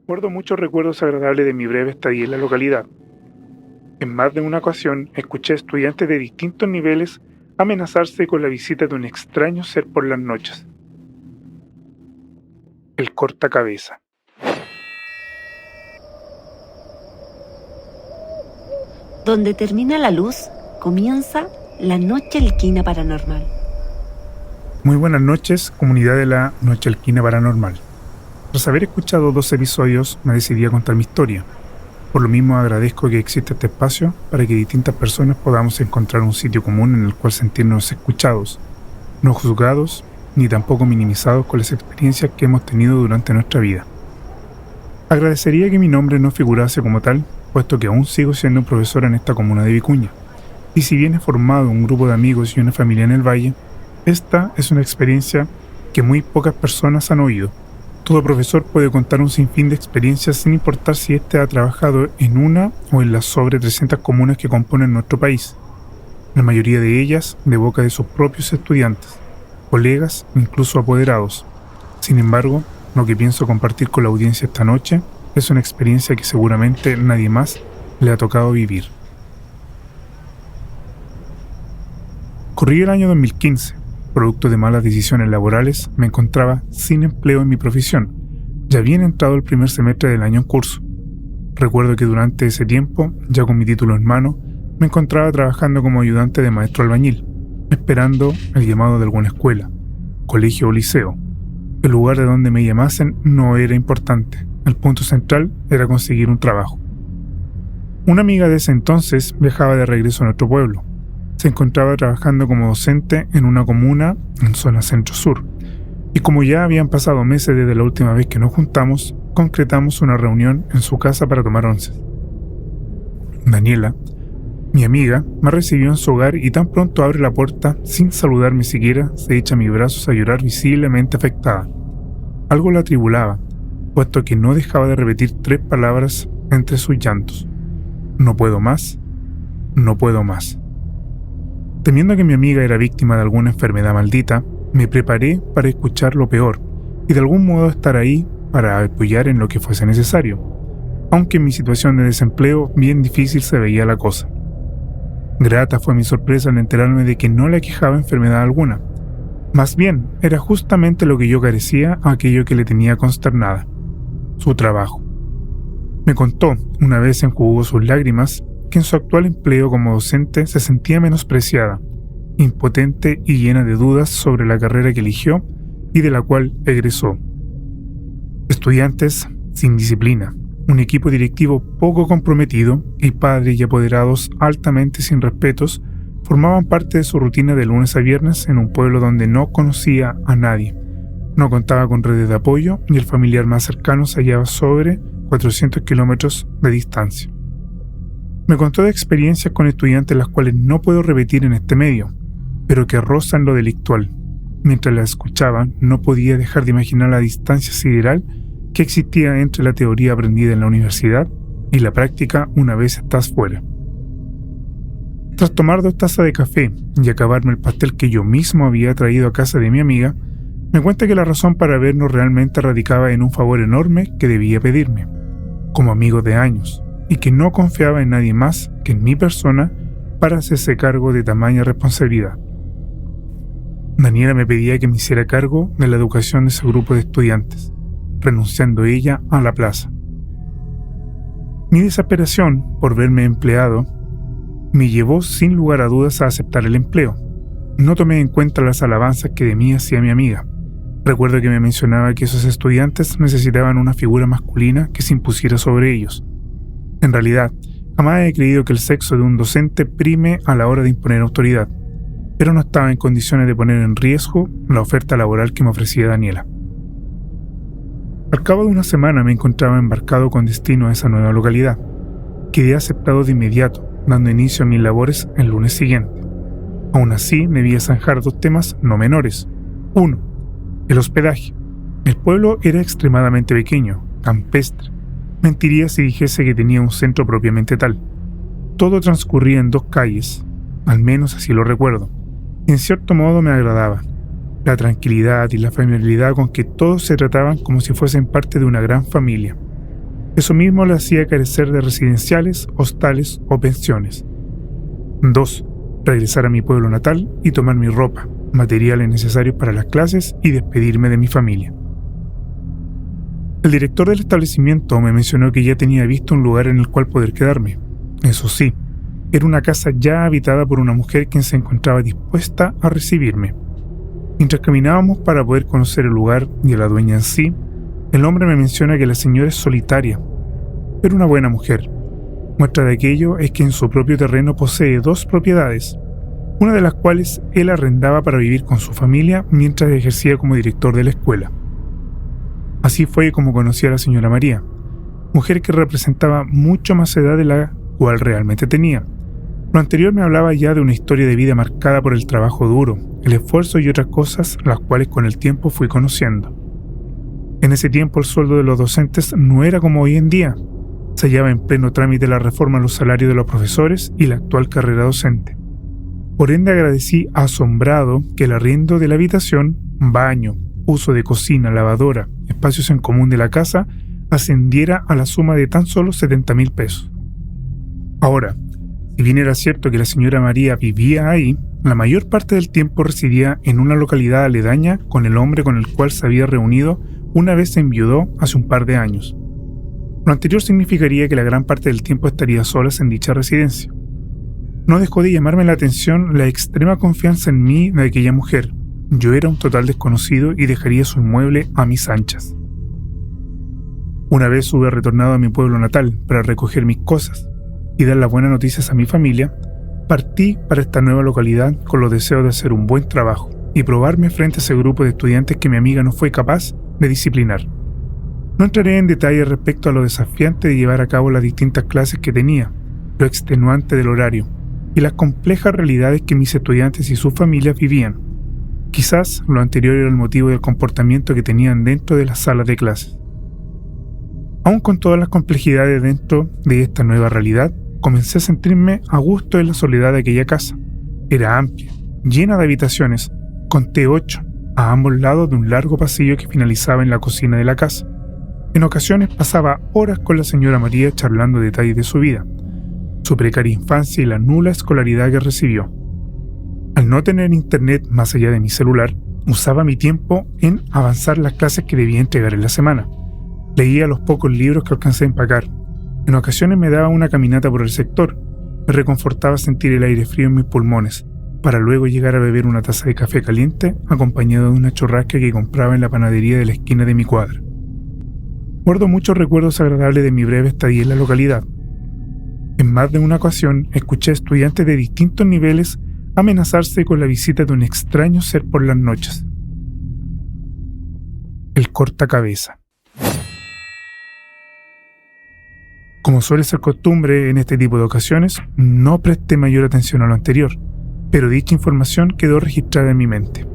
Guardo muchos recuerdos agradables de mi breve estadía en la localidad. En más de una ocasión escuché a estudiantes de distintos niveles amenazarse con la visita de un extraño ser por las noches, el cortacabeza. Donde termina la luz, comienza la Noche Alquina Paranormal. Muy buenas noches, comunidad de la Noche Alquina Paranormal. Tras haber escuchado 2 episodios, me decidí a contar mi historia. Por lo mismo agradezco que exista este espacio para que distintas personas podamos encontrar un sitio común en el cual sentirnos escuchados, no juzgados ni tampoco minimizados con las experiencias que hemos tenido durante nuestra vida. Agradecería que mi nombre no figurase como tal, puesto que aún sigo siendo un profesor en esta comuna de Vicuña. Y si bien he formado un grupo de amigos y una familia en el valle, esta es una experiencia que muy pocas personas han oído. Todo profesor puede contar un sinfín de experiencias sin importar si éste ha trabajado en una o en las sobre 300 comunas que componen nuestro país. La mayoría de ellas de boca de sus propios estudiantes, colegas e incluso apoderados. Sin embargo, lo que pienso compartir con la audiencia esta noche es una experiencia que seguramente nadie más le ha tocado vivir. Corría el año 2015. Producto de malas decisiones laborales, me encontraba sin empleo en mi profesión. Ya había entrado el primer semestre del año en curso. Recuerdo que durante ese tiempo, ya con mi título en mano, me encontraba trabajando como ayudante de maestro albañil, esperando el llamado de alguna escuela, colegio o liceo. El lugar de donde me llamasen no era importante. El punto central era conseguir un trabajo. Una amiga de ese entonces viajaba de regreso a nuestro pueblo. Se encontraba trabajando como docente en una comuna en zona centro-sur, y como ya habían pasado meses desde la última vez que nos juntamos, concretamos una reunión en su casa para tomar once. Daniela, mi amiga, me recibió en su hogar y tan pronto abre la puerta, sin saludarme siquiera, se echa a mis brazos a llorar visiblemente afectada. Algo la atribulaba, puesto que no dejaba de repetir 3 palabras entre sus llantos: no puedo más, no puedo más. Temiendo que mi amiga era víctima de alguna enfermedad maldita, me preparé para escuchar lo peor y de algún modo estar ahí para apoyar en lo que fuese necesario, aunque en mi situación de desempleo bien difícil se veía la cosa. Grata fue mi sorpresa al enterarme de que no le aquejaba enfermedad alguna. Más bien, era justamente lo que yo carecía, aquello que le tenía consternada: su trabajo. Me contó, una vez enjugó sus lágrimas, que en su actual empleo como docente se sentía menospreciada, impotente y llena de dudas sobre la carrera que eligió y de la cual egresó. Estudiantes sin disciplina, un equipo directivo poco comprometido y padres y apoderados altamente sin respetos formaban parte de su rutina de lunes a viernes en un pueblo donde no conocía a nadie, no contaba con redes de apoyo y el familiar más cercano se hallaba sobre 400 kilómetros de distancia. Me contó de experiencias con estudiantes las cuales no puedo repetir en este medio, pero que rozan lo delictual. Mientras la escuchaba, no podía dejar de imaginar la distancia sideral que existía entre la teoría aprendida en la universidad y la práctica una vez estás fuera. Tras tomar 2 tazas de café y acabarme el pastel que yo mismo había traído a casa de mi amiga, me cuenta que la razón para vernos realmente radicaba en un favor enorme que debía pedirme, como amigo de años, y que no confiaba en nadie más que en mi persona para hacerse cargo de tamaña responsabilidad. Daniela me pedía que me hiciera cargo de la educación de ese grupo de estudiantes, renunciando ella a la plaza. Mi desesperación por verme empleado me llevó sin lugar a dudas a aceptar el empleo. No tomé en cuenta las alabanzas que de mí hacía mi amiga. Recuerdo que me mencionaba que esos estudiantes necesitaban una figura masculina que se impusiera sobre ellos. En realidad, jamás he creído que el sexo de un docente prime a la hora de imponer autoridad, pero no estaba en condiciones de poner en riesgo la oferta laboral que me ofrecía Daniela. Al cabo de una semana me encontraba embarcado con destino a esa nueva localidad. Quedé aceptado de inmediato, dando inicio a mis labores el lunes siguiente. Aún así, me vi a zanjar 2 temas no menores. 1. El hospedaje. El pueblo era extremadamente pequeño, campestre. Mentiría si dijese que tenía un centro propiamente tal. Todo transcurría en 2 calles, al menos así lo recuerdo, y en cierto modo me agradaba. La tranquilidad y la familiaridad con que todos se trataban como si fuesen parte de una gran familia. Eso mismo le hacía carecer de residenciales, hostales o pensiones. 2. Regresar a mi pueblo natal y tomar mi ropa, materiales necesarios para las clases y despedirme de mi familia. El director del establecimiento me mencionó que ya tenía visto un lugar en el cual poder quedarme. Eso sí, era una casa ya habitada por una mujer quien se encontraba dispuesta a recibirme. Mientras caminábamos para poder conocer el lugar y a la dueña en sí, el hombre me menciona que la señora es solitaria, pero una buena mujer. Muestra de aquello es que en su propio terreno posee 2 propiedades, una de las cuales él arrendaba para vivir con su familia mientras ejercía como director de la escuela. Así fue como conocí a la señora María, mujer que representaba mucho más edad de la cual realmente tenía. Lo anterior me hablaba ya de una historia de vida marcada por el trabajo duro, el esfuerzo y otras cosas, las cuales con el tiempo fui conociendo. En ese tiempo el sueldo de los docentes no era como hoy en día. Se hallaba en pleno trámite la reforma a los salarios de los profesores y la actual carrera docente. Por ende agradecí asombrado que el arriendo de la habitación, baño, uso de cocina, lavadora, espacios en común de la casa, ascendiera a la suma de tan solo 70.000 pesos. Ahora, si bien era cierto que la señora María vivía ahí, la mayor parte del tiempo residía en una localidad aledaña con el hombre con el cual se había reunido una vez se enviudó hace un par de años. Lo anterior significaría que la gran parte del tiempo estaría solas en dicha residencia. No dejó de llamarme la atención la extrema confianza en mí de aquella mujer. Yo era un total desconocido y dejaría su inmueble a mis anchas. Una vez hube retornado a mi pueblo natal para recoger mis cosas y dar las buenas noticias a mi familia, partí para esta nueva localidad con los deseos de hacer un buen trabajo y probarme frente a ese grupo de estudiantes que mi amiga no fue capaz de disciplinar. No entraré en detalle respecto a lo desafiante de llevar a cabo las distintas clases que tenía, lo extenuante del horario y las complejas realidades que mis estudiantes y sus familias vivían. Quizás lo anterior era el motivo del comportamiento que tenían dentro de las salas de clases. Aún con todas las complejidades dentro de esta nueva realidad, comencé a sentirme a gusto en la soledad de aquella casa. Era amplia, llena de habitaciones, conté 8, a ambos lados de un largo pasillo que finalizaba en la cocina de la casa. En ocasiones pasaba horas con la señora María charlando detalles de su vida, su precaria infancia y la nula escolaridad que recibió. Al no tener internet más allá de mi celular, usaba mi tiempo en avanzar las clases que debía entregar en la semana. Leía los pocos libros que alcancé a empacar. En ocasiones me daba una caminata por el sector. Me reconfortaba sentir el aire frío en mis pulmones, para luego llegar a beber una taza de café caliente acompañado de una churrasca que compraba en la panadería de la esquina de mi cuadra. Guardo muchos recuerdos agradables de mi breve estadía en la localidad. En más de una ocasión escuché a estudiantes de distintos niveles amenazarse con la visita de un extraño ser por las noches. El cortacabeza. Como suele ser costumbre en este tipo de ocasiones, no presté mayor atención a lo anterior, pero dicha información quedó registrada en mi mente.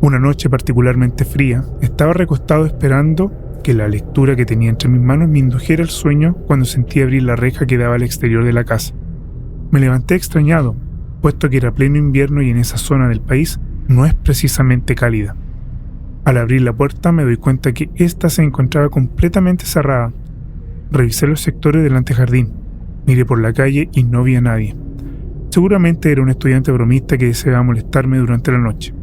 Una noche particularmente fría, estaba recostado esperando que la lectura que tenía entre mis manos me indujera el sueño cuando sentí abrir la reja que daba al exterior de la casa. Me levanté extrañado, puesto que era pleno invierno y en esa zona del país no es precisamente cálida. Al abrir la puerta me doy cuenta que ésta se encontraba completamente cerrada. Revisé los sectores del antejardín, miré por la calle y no vi a nadie. Seguramente era un estudiante bromista que deseaba molestarme durante la noche.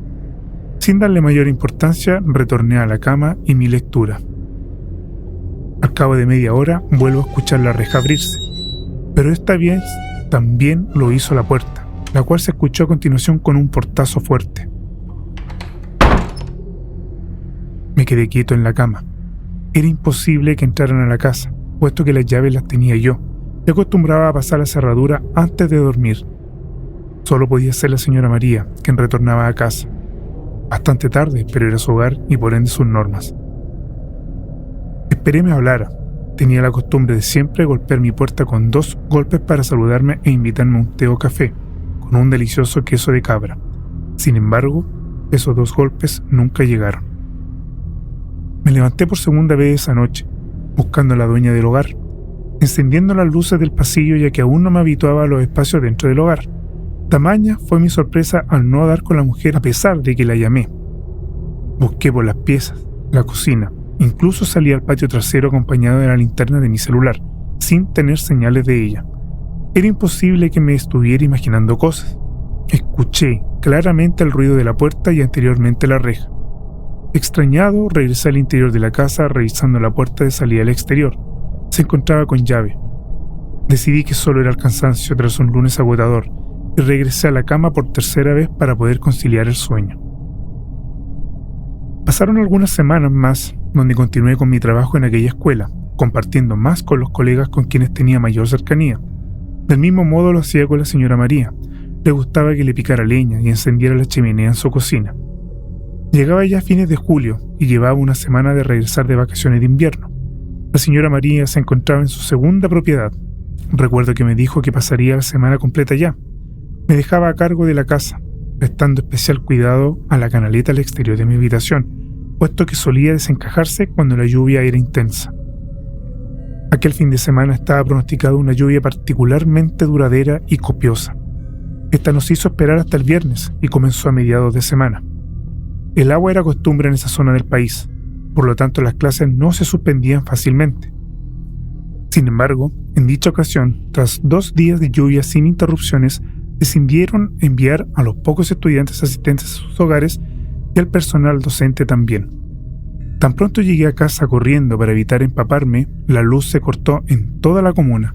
Sin darle mayor importancia, retorné a la cama y mi lectura. Al cabo de media hora vuelvo a escuchar la reja abrirse, pero esta vez también lo hizo la puerta, la cual se escuchó a continuación con un portazo fuerte. Me quedé quieto en la cama. Era imposible que entraran a la casa, puesto que las llaves las tenía yo, y acostumbraba a pasar la cerradura antes de dormir. Solo podía ser la señora María, quien retornaba a casa. Bastante tarde, pero era su hogar y por ende sus normas. Esperé me hablara. Tenía la costumbre de siempre golpear mi puerta con 2 golpes para saludarme e invitarme a un té o café, con un delicioso queso de cabra. Sin embargo, esos 2 golpes nunca llegaron. Me levanté por segunda vez esa noche, buscando a la dueña del hogar, encendiendo las luces del pasillo ya que aún no me habituaba a los espacios dentro del hogar. Tamaña fue mi sorpresa al no dar con la mujer a pesar de que la llamé. Busqué por las piezas, la cocina, Incluso salí al patio trasero acompañado de la linterna de mi celular, sin tener señales de ella. Era imposible que me estuviera imaginando cosas. Escuché claramente el ruido de la puerta y anteriormente la reja. Extrañado, regresé al interior de la casa revisando la puerta de salida al exterior. Se encontraba con llave. Decidí que solo era el cansancio tras un lunes agotador y regresé a la cama por tercera vez para poder conciliar el sueño. Pasaron algunas semanas más donde continué con mi trabajo en aquella escuela, compartiendo más con los colegas con quienes tenía mayor cercanía. Del mismo modo lo hacía con la señora María. Le gustaba que le picara leña y encendiera la chimenea en su cocina. Llegaba ya a fines de julio y llevaba una semana de regresar de vacaciones de invierno. La señora María se encontraba en su segunda propiedad. Recuerdo que me dijo que pasaría la semana completa allá. Me dejaba a cargo de la casa, prestando especial cuidado a la canaleta al exterior de mi habitación, puesto que solía desencajarse cuando la lluvia era intensa. Aquel fin de semana estaba pronosticada una lluvia particularmente duradera y copiosa. Esta nos hizo esperar hasta el viernes y comenzó a mediados de semana. El agua era costumbre en esa zona del país, por lo tanto las clases no se suspendían fácilmente. Sin embargo, en dicha ocasión, tras 2 días de lluvia sin interrupciones, decidieron enviar a los pocos estudiantes asistentes a sus hogares y al personal docente también. Tan pronto llegué a casa corriendo para evitar empaparme, la luz se cortó en toda la comuna.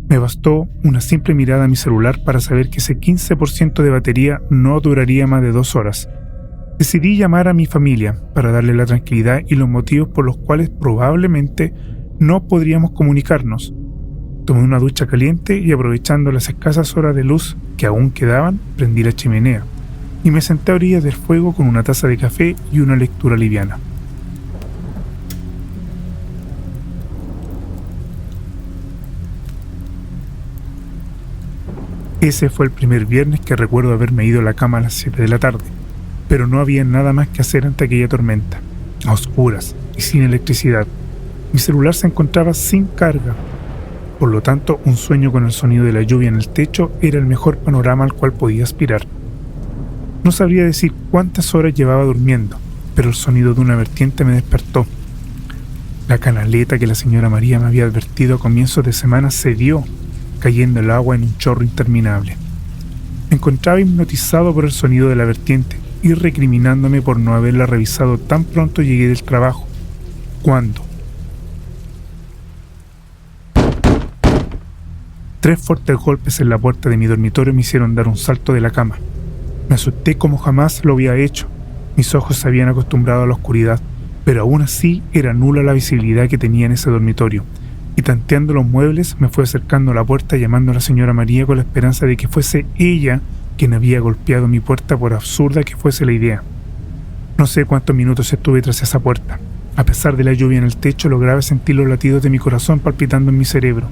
Me bastó una simple mirada a mi celular para saber que ese 15% de batería no duraría más de 2 horas. Decidí llamar a mi familia para darle la tranquilidad y los motivos por los cuales probablemente no podríamos comunicarnos. Tomé una ducha caliente y aprovechando las escasas horas de luz que aún quedaban, prendí la chimenea y me senté a orillas del fuego con una taza de café y una lectura liviana. Ese fue el primer viernes que recuerdo haberme ido a la cama a las 7 de la tarde, pero no había nada más que hacer ante aquella tormenta, a oscuras y sin electricidad. Mi celular se encontraba sin carga, por lo tanto un sueño con el sonido de la lluvia en el techo era el mejor panorama al cual podía aspirar. No sabría decir cuántas horas llevaba durmiendo, pero el sonido de una vertiente me despertó. La canaleta que la señora María me había advertido a comienzos de semana cedió, cayendo el agua en un chorro interminable. Me encontraba hipnotizado por el sonido de la vertiente y recriminándome por no haberla revisado tan pronto llegué del trabajo. ¿Cuándo? 3 fuertes golpes en la puerta de mi dormitorio me hicieron dar un salto de la cama. Me asusté como jamás lo había hecho. Mis ojos se habían acostumbrado a la oscuridad, pero aún así era nula la visibilidad que tenía en ese dormitorio. Y tanteando los muebles me fui acercando a la puerta llamando a la señora María con la esperanza de que fuese ella quien había golpeado mi puerta por absurda que fuese la idea. No sé cuántos minutos estuve tras esa puerta. A pesar de la lluvia en el techo lograba sentir los latidos de mi corazón palpitando en mi cerebro.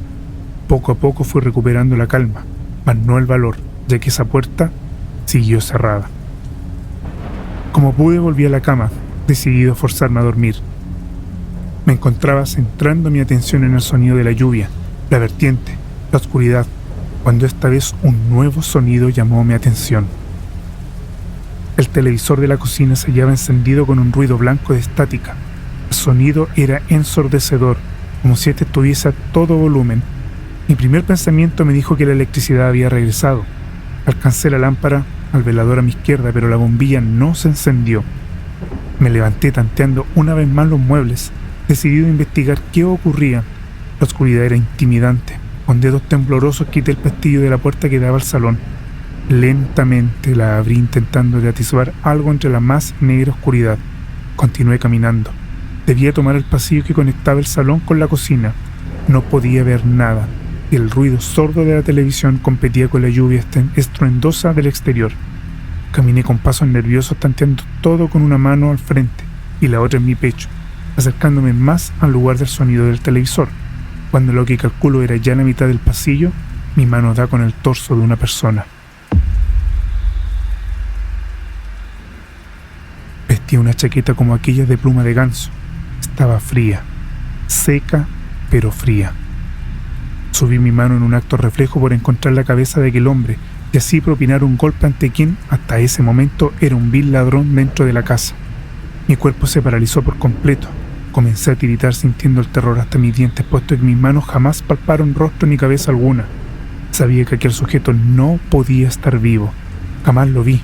Poco a poco fui recuperando la calma, mas no el valor, ya que esa puerta siguió cerrada. Como pude volví a la cama, decidido a forzarme a dormir. Me encontraba centrando mi atención en el sonido de la lluvia, la vertiente, la oscuridad, cuando esta vez un nuevo sonido llamó mi atención. El televisor de la cocina se hallaba encendido con un ruido blanco de estática. El sonido era ensordecedor, como si este estuviese a todo volumen. Mi primer pensamiento me dijo que la electricidad había regresado. Alcancé la lámpara al velador a mi izquierda, pero la bombilla no se encendió. Me levanté tanteando una vez más los muebles, decidido a investigar qué ocurría. La oscuridad era intimidante. Con dedos temblorosos quité el pestillo de la puerta que daba al salón. Lentamente la abrí intentando de atisbar algo entre la más negra oscuridad. Continué caminando. Debía tomar el pasillo que conectaba el salón con la cocina. No podía ver nada. El ruido sordo de la televisión competía con la lluvia estruendosa del exterior. Caminé con pasos nerviosos tanteando todo con una mano al frente y la otra en mi pecho, acercándome más al lugar del sonido del televisor. Cuando lo que calculo era ya la mitad del pasillo, mi mano da con el torso de una persona. Vestía una chaqueta como aquellas de pluma de ganso. Estaba fría, seca pero fría. Subí mi mano en un acto reflejo por encontrar la cabeza de aquel hombre y así propinar un golpe ante quien, hasta ese momento, era un vil ladrón dentro de la casa. Mi cuerpo se paralizó por completo, Comencé a tiritar sintiendo el terror hasta mis dientes, puesto que mis manos jamás palparon rostro ni cabeza alguna. Sabía que aquel sujeto no podía estar vivo. Jamás lo vi,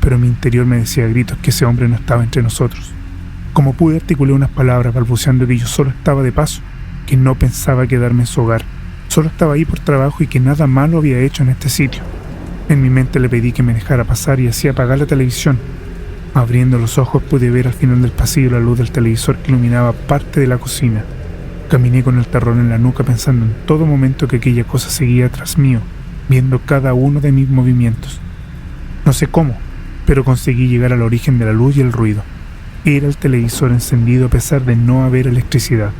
pero mi interior me decía a gritos que ese hombre no estaba entre nosotros. Como pude, articulé unas palabras balbuceando que yo solo estaba de paso, que no pensaba quedarme en su hogar. Solo estaba ahí por trabajo y que nada malo había hecho en este sitio. En mi mente le pedí que me dejara pasar y así apagar la televisión. Abriendo los ojos pude ver al final del pasillo la luz del televisor que iluminaba parte de la cocina. Caminé con el terror en la nuca pensando en todo momento que aquella cosa seguía tras mío, viendo cada uno de mis movimientos. No sé cómo, pero conseguí llegar al origen de la luz y el ruido. Era el televisor encendido a pesar de no haber electricidad.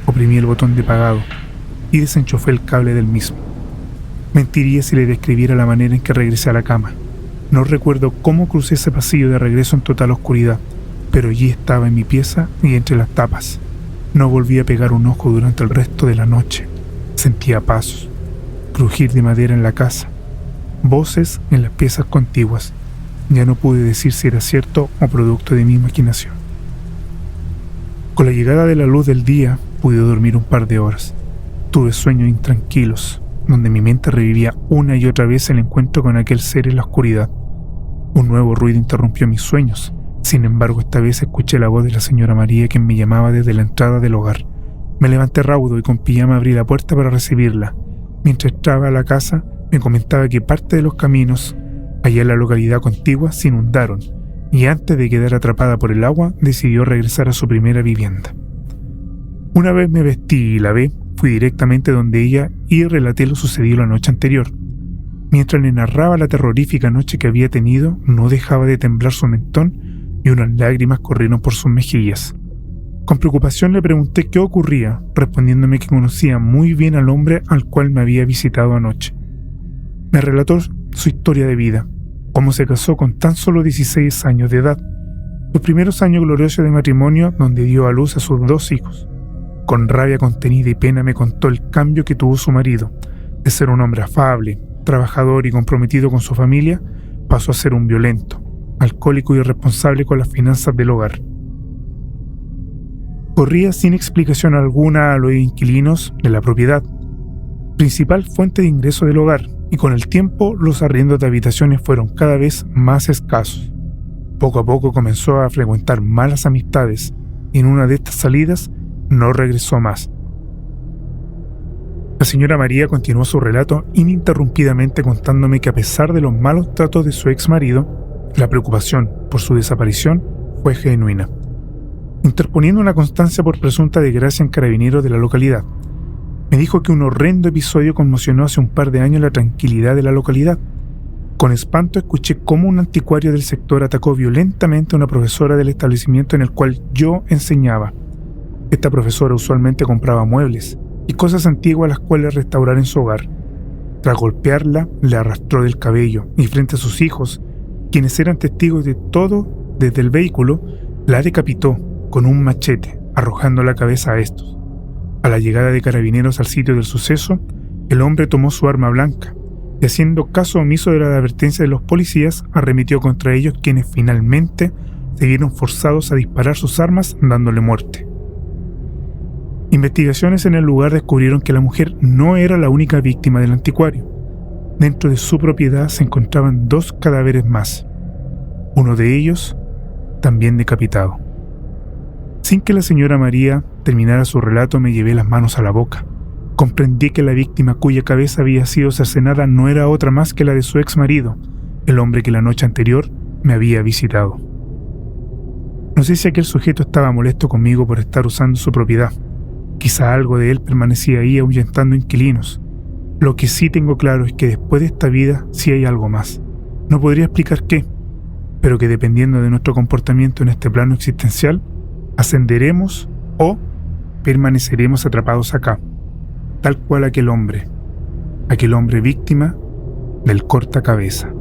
Oprimí el botón de apagado y desenchufé el cable del mismo. Mentiría si le describiera la manera en que regresé a la cama. No recuerdo cómo crucé ese pasillo de regreso en total oscuridad, pero allí estaba en mi pieza y entre las tapas. No volví a pegar un ojo durante el resto de la noche. Sentía pasos, crujir de madera en la casa, voces en las piezas contiguas. Ya no pude decir si era cierto o producto de mi imaginación. Con la llegada de la luz del día pude dormir un par de horas. Tuve sueños intranquilos, donde mi mente revivía una y otra vez el encuentro con aquel ser en la oscuridad. Un nuevo ruido interrumpió mis sueños. Sin embargo, esta vez escuché la voz de la señora María, quien me llamaba desde la entrada del hogar. Me levanté raudo y con pijama abrí la puerta para recibirla. Mientras entraba a la casa, me comentaba que parte de los caminos allá en la localidad contigua se inundaron, y antes de quedar atrapada por el agua, decidió regresar a su primera vivienda. Una vez me vestí y lavé, fui directamente donde ella y relaté lo sucedido la noche anterior. Mientras le narraba la terrorífica noche que había tenido, no dejaba de temblar su mentón y unas lágrimas corrieron por sus mejillas. Con preocupación le pregunté qué ocurría, respondiéndome que conocía muy bien al hombre al cual me había visitado anoche. Me relató su historia de vida, cómo se casó con tan solo 16 años de edad, los primeros años gloriosos de matrimonio donde dio a luz a sus 2 hijos. Con rabia contenida y pena me contó el cambio que tuvo su marido. De ser un hombre afable, trabajador y comprometido con su familia, pasó a ser un violento, alcohólico y irresponsable con las finanzas del hogar. Corría sin explicación alguna a los inquilinos de la propiedad, principal fuente de ingreso del hogar, y con el tiempo los arriendos de habitaciones fueron cada vez más escasos. Poco a poco comenzó a frecuentar malas amistades y en una de estas salidas no regresó más. La señora María continuó su relato ininterrumpidamente contándome que a pesar de los malos tratos de su ex marido, la preocupación por su desaparición fue genuina, interponiendo una constancia por presunta desgracia en carabineros de la localidad. Me dijo que un horrendo episodio conmocionó hace un par de años la tranquilidad de la localidad. Con espanto escuché cómo un anticuario del sector atacó violentamente a una profesora del establecimiento en el cual yo enseñaba. Esta profesora usualmente compraba muebles y cosas antiguas las cuales restaurar en su hogar. Tras golpearla, le arrastró del cabello y frente a sus hijos, quienes eran testigos de todo desde el vehículo, la decapitó con un machete, arrojando la cabeza a estos. A la llegada de carabineros al sitio del suceso, el hombre tomó su arma blanca y, haciendo caso omiso de la advertencia de los policías, arremetió contra ellos, quienes finalmente se vieron forzados a disparar sus armas dándole muerte. Investigaciones en el lugar descubrieron que la mujer no era la única víctima del anticuario. Dentro de su propiedad se encontraban 2 cadáveres más, uno de ellos también decapitado. Sin que la señora María terminara su relato, me llevé las manos a la boca. Comprendí que la víctima cuya cabeza había sido cercenada no era otra más que la de su ex marido, el hombre que la noche anterior me había visitado. No sé si aquel sujeto estaba molesto conmigo por estar usando su propiedad. Quizá algo de él permanecía ahí ahuyentando inquilinos. Lo que sí tengo claro es que después de esta vida sí hay algo más. No podría explicar qué, pero que dependiendo de nuestro comportamiento en este plano existencial, ascenderemos o permaneceremos atrapados acá, tal cual aquel hombre víctima del cortacabeza.